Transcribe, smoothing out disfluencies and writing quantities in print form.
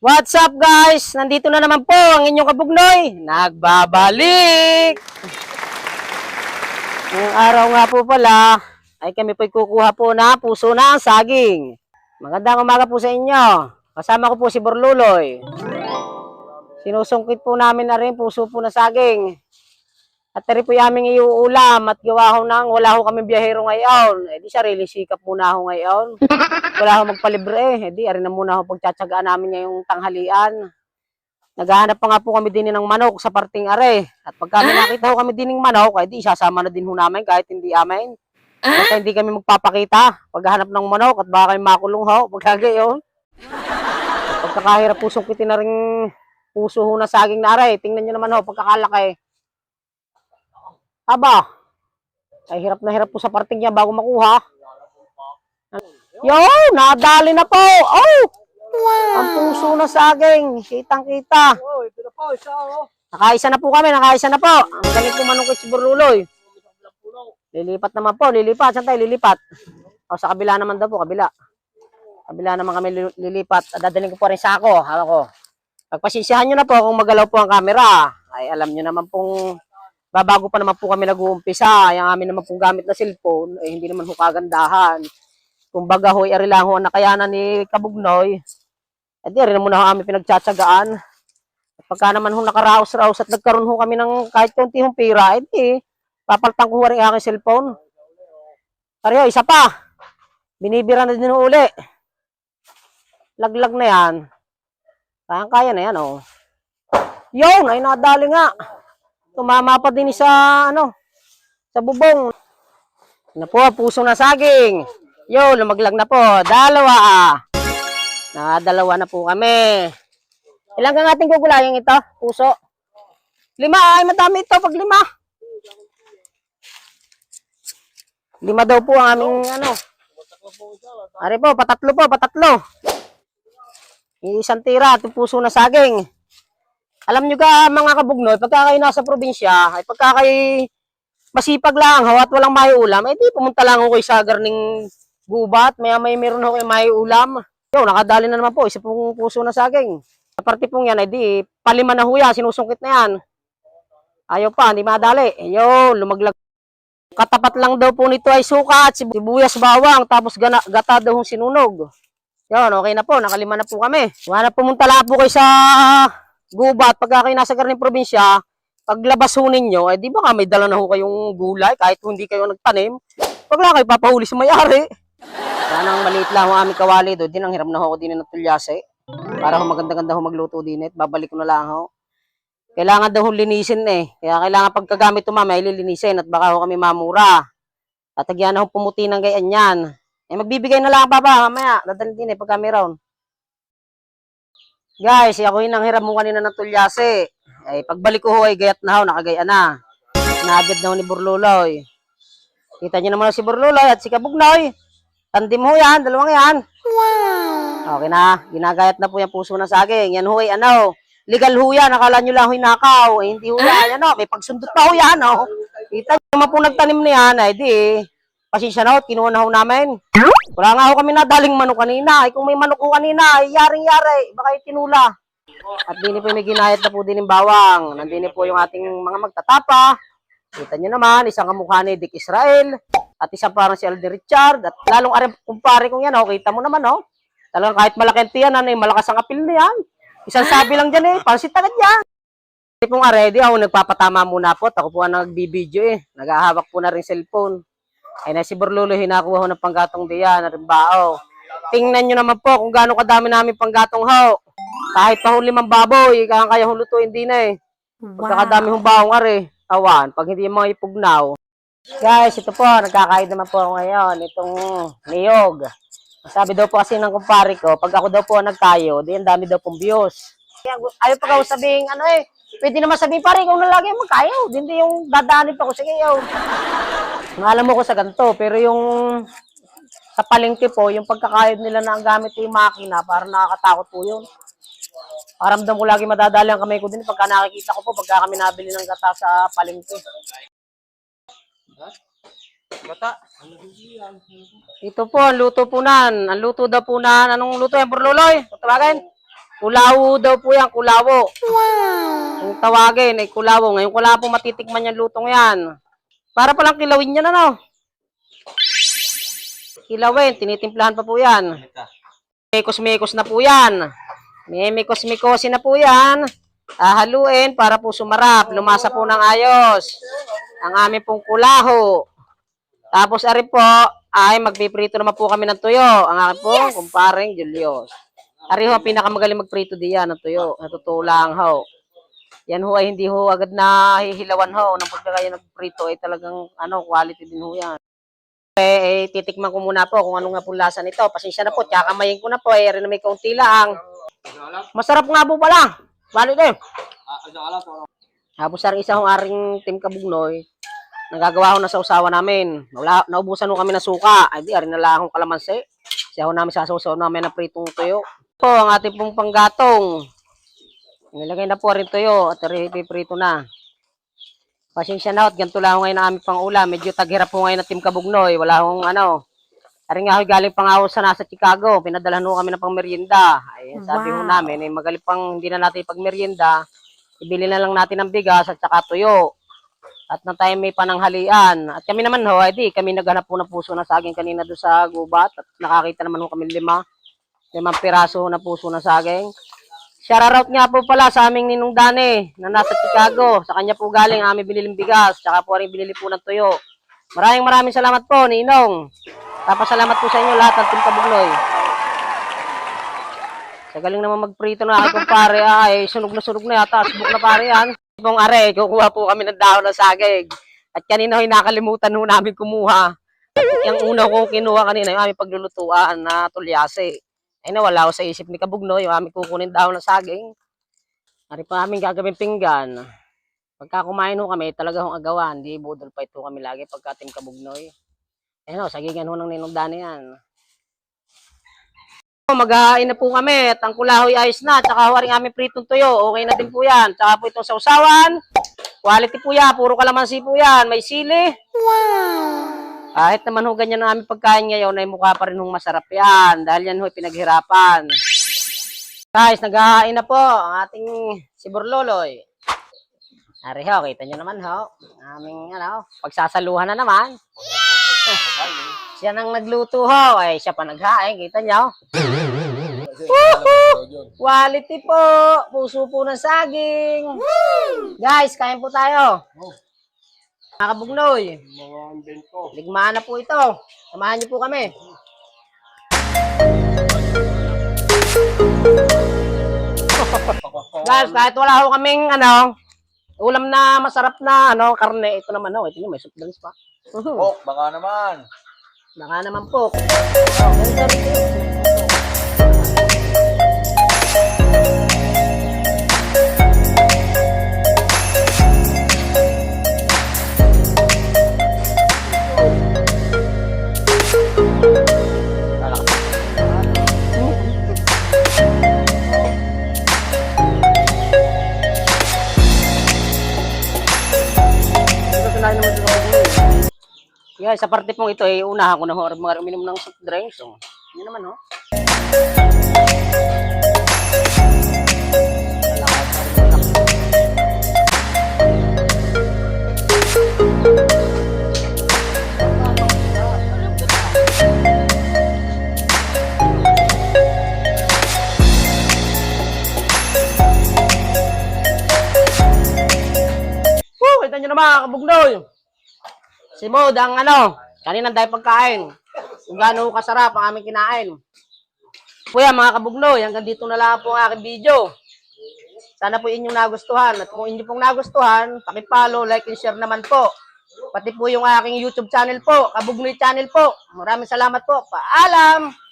What's up guys? Nandito na naman po ang inyong kabugnoy. Nagbabalik! Ngayong araw nga po pala ay kami po'y kukuha po na puso ng saging. Magandang umaga po sa inyo. Kasama ko po si Borluloy. Sinusungkit po namin na rin puso po na saging. At tari po yung aming iuulam at gawa ho nang wala ho kami biyahero ngayon. Eh di sarili sikap muna ho ngayon. Wala ho magpalibre. Eh di arin na muna ho pagtsatsagaan namin ngayong tanghalian. Naghahanap pa nga po kami din ng manok sa parting are. At pagka may nakita ho kami din ng manok, eh di isasama na din ho namin kahit hindi amin. Basta hindi kami magpapakita paghahanap ng manok at baka kayo makulong ho pagkagayon. Pagkakahirap po sungkitin na rin puso ho na saging na are. Tingnan nyo naman ho pagkakalaki. Aba, ay hirap na hirap po sa parting niya bago makuha. Yo, nadali na po. Oh, wow. Ang puso na saging. Kitang-kita. Oh, ito na po, isa oh. Nakaisa na po kami, nakaisa na po. Ang galing po manungkit si Borluloy. Lilipat naman po, lilipat. Saan tayo lilipat? O, sa kabila naman daw po, kabila. Kabila naman kami lilipat. Dadaling ko po rin sa ako. Hawak ko. Pagpasisihan nyo na po kung magalaw po ang camera. Ay, alam nyo naman pong babago pa naman po kami nag-uumpisa. Yung amin naman pong gamit na cellphone, eh, hindi naman ho kagandahan. Kung baga ho'y ari lang ho ang nakayanan ni Kabugnoy, eh di rin muna ho kami pinagtsatsagaan. At pagka naman ho nakaraos-raos at nagkaroon ho kami ng kahit konti hong pira, eh di, papaltang ko rin aking cellphone. Pareho, isa pa. Binibira na din ho uli. Laglag na yan. Kaya na yan, oh. Yun, ay nadali nga. Tumama pa din sa sa bubong. Ano po, puso na saging. Yo, lumaglag na po. Dalawa. Dalawa na po kami. Ilan kang ating gugulayan ito? Puso. 5 ay madami ito pag 5. 5 daw po ang aming Ari po, patatlo po, patatlo. Isang tira, itong puso na saging. Alam nyo ka mga kabugnoy, pagka kayo nasa probinsya, ay pagka kayo masipag lang ho at walang maiulam, eh di pumunta lang ho kayo sa garning gubat, may meron ho kayo maiulam. Yo, nakadali na naman po, isa pong puso na saging. Sa parte pong yan, ay di, palima na ho yan, sinusungkit na yan. Ayaw pa, hindi madali. Yo, lumaglag. Katapat lang daw po nito ay suka at sibuyas bawang, tapos gata daw hong sinunog. Yun, okay na po, nakalima na po kami. Wala pumunta lang po kayo sa gubat, pagka kayo nasa garning probinsya, paglabas ho ninyo, eh di ba may dala na ho kayong gulay, kahit hindi kayo nagtanim, pag lang kayo papahuli sa may-ari. Sanang maliit lang ho aming kawali doon, din ang hiram na ho ako din ng tulyase, para ho maganda-ganda ho magluto din, babalik ko na lang ho. Kailangan daw ho linisin kaya kailangan pagkagamit ho mamaya, lilinisin, at baka ho kami mamura. Tatagyan na ho pumuti ng gayan yan. Magbibigay na lang papa, mamaya, dadalhin din pagka mayroon. Guys, ako yung nanghiram mo kanina ng tulyase. Ay, pagbalik ko ho ay gayat na ho, nakagaya na. Naagad na ho ni Borluloy. Kita nyo naman si Borluloy at si Kabugnoy. Tandim ho yan, dalawang yan. Wow! Okay na, ginagayat na po yung puso ng saging. Yan ho ay legal ho yan, akala nyo lang ho nakaw. Eh, hindi ho yan, may pagsundot pa ho yan, Kita nyo naman po nagtanim na yan, ay di, pasensya na ho, kinuha na ho namin. Wala nga ho kami nadaling manok kanina. Ay kung may manok ho kanina, ay yaring-yari. Baka itinula. At din po may ginayat na po din ng bawang. Nandini po yung ating mga magtatapa. Kita nyo naman, isang kamukha ni Dick Israel. At isang parang si Alden Richard. At lalong ari kumpare kong yan, kita mo naman, Talagang kahit malaki ang tiyan, malakas ang apil na yan. Isang sabi lang dyan, pansit agad yan. Hindi pong ready ako, nagpapatama muna po. Ako po ang nagbibideo Naghahawak po na rin cellphone. Ay na si Borluloy, hinakuha ho ng panggatong diyan, na rimbao. Tingnan nyo naman po kung gaano kadami namin panggatong ho. Kahit pa ho 5 baboy, kaya ho lutuin din Pagkakadami hong baong are, awan, pag hindi mga ipugnaw. Guys, ito po, nagkakain naman po ako ngayon, itong niyog. Sabi daw po kasi ng kumpare ko, pag ako daw po nagtayo, di ang dami daw pong views. Ayaw pa ako sabihin, pwede naman sabihin, pare, ikaw na lagi magkayo. Hindi yung dadaanin pa ko, sige, alam mo ko sa ganito, pero yung sa palengke po, yung pagkakayod nila na ang gamit yung makina, parang nakakatakot po yun. Paramdam ko lagi madadali ang kamay ko din pagka nakikita ko po, pagka kami nabili ng gata sa palengke. Gata? Ito po, ang luto po nan. Ang luto daw po nan. Anong luto yan, Borluloy? Tawagin? Kulawo daw po yan, kulawo. Kung tawagin ay kulawo. Ngayon ko lang po matitikman yung lutong yan. Para palang kilawin yan, ano? Kilawin, tinitimplahan pa po yan. Mekos-mekos na po yan. May mekos-mekosin na po yan. Haluin para po sumarap. Lumasa po ng ayos. Ang aming pong kulaho. Tapos ari po, ay magpiprito naman po kami ng tuyo. Ang aking po, kumparing Julius. Ari ho, pinakamagaling magprito diyan ng tuyo. Natutulang ho. Yan ho ay hindi ho agad na hihilawan ho. Nang pagka kayo nagprito ay talagang quality din ho yan. Titikman ko muna po kung ano nga po lasa nito. Pasensya na po, kakamayin ko na po. Rin na may kaunti lang. Masarap nga po pala. Balik eh. Tapos ang isa hong aring Team Kabugnoy, nagagawa ko na sa usawa namin. Naubusan ho kami ng suka. Ay di, arin na lang akong kalamansi. Siya ho namin sasaw namin ng pritong tuyo. Po, ang ating pong panggatong. Nilagay na po rin tuyo at piprito na. Pasensya na at ganito lang ngayon ang aming pang-ulam. Medyo taghirap po ngayon ng Team Kabugnoy. Wala akong Aring nga ho, galing pang ako sa nasa Chicago. Pinadalahan ho kami ng pang-merienda. Ay, sabi ho namin, magaling pang hindi na natin pag-merienda. Ibili na lang natin ng bigas at saka tuyo. At nang tayo may pananghalian. At kami naman ho, kami naghanap po ng puso na saging kanina doon sa gubat. At nakakita naman ho kami 5 piraso na puso na saging. Shoutout nga po pala sa aming Ninong Dani na nasa Chicago. Sa kanya po galing ang aming biniling bigas. Tsaka po rin binili po ng tuyo. Maraming salamat po, Ninong. Salamat po sa inyo lahat ng Team Kabugnoy. Sa galing naman magprito na aking kumpare, ay sunog na yata. Subok na pare yan. Pong are, kukuha po kami ng dahon ng saging. At kanina ho'y nakalimutan ho namin kumuha. Yung una kong kinuha kanina, yung aming paglulutuan na tulyase. Ay nawala ko sa isip ni Kabugnoy, yung aming kukunin dahon ng saging. Ari pa aming gagawin pinggan. Pagka kumain ho kami, talaga hong agawan. Di budol pa ito kami lagi pagka Team Kabugnoy. Sagingan ho ng Ninong Dani yan. Mag-hain na po kami at ang kulahoy ayos na. Tsaka ho rin aming pritong tuyo. Okay na din po yan. Tsaka po itong sausawan. Quality po yan. Puro kalamansi po yan. May sili. Wow! Kahit naman ho ganyan ang aming pagkain ngayon ay mukha pa rin hong masarap yan. Dahil yan ho pinaghirapan. Guys, nag-hain na po ang ating si Burloloy. Ari ho, kita nyo naman ho. Aming pagsasaluhan na naman. Siya nang nagluto ho. Ay, siya pa naghain. Kita nyo? Quality po. Puso po ng saging. Guys, kain po tayo. Mga Kabugnoy. Ligmaan na po ito. Samahan niyo po kami. Guys, kahit wala ho kaming ulam na masarap na karne. Ito naman ito yung may soup drinks pa. Baka naman. Baka naman po. Yeah, sa parte pong ito unahan ko na ho mga uminom ng soft drinks. So, yun naman ho. Kita nyo naman mga Kabugnoy. Si Mod ang kaninang dahil pagkain. Kung gaano kasarap ang aming kinain. Kuya mga Kabugnoy, hanggang dito na lang po ang aking video. Sana po inyong nagustuhan. At kung inyo pong nagustuhan, pakipollow, like, and share naman po. Pati po yung aking YouTube channel po, Kabugnoy channel po. Maraming salamat po. Paalam!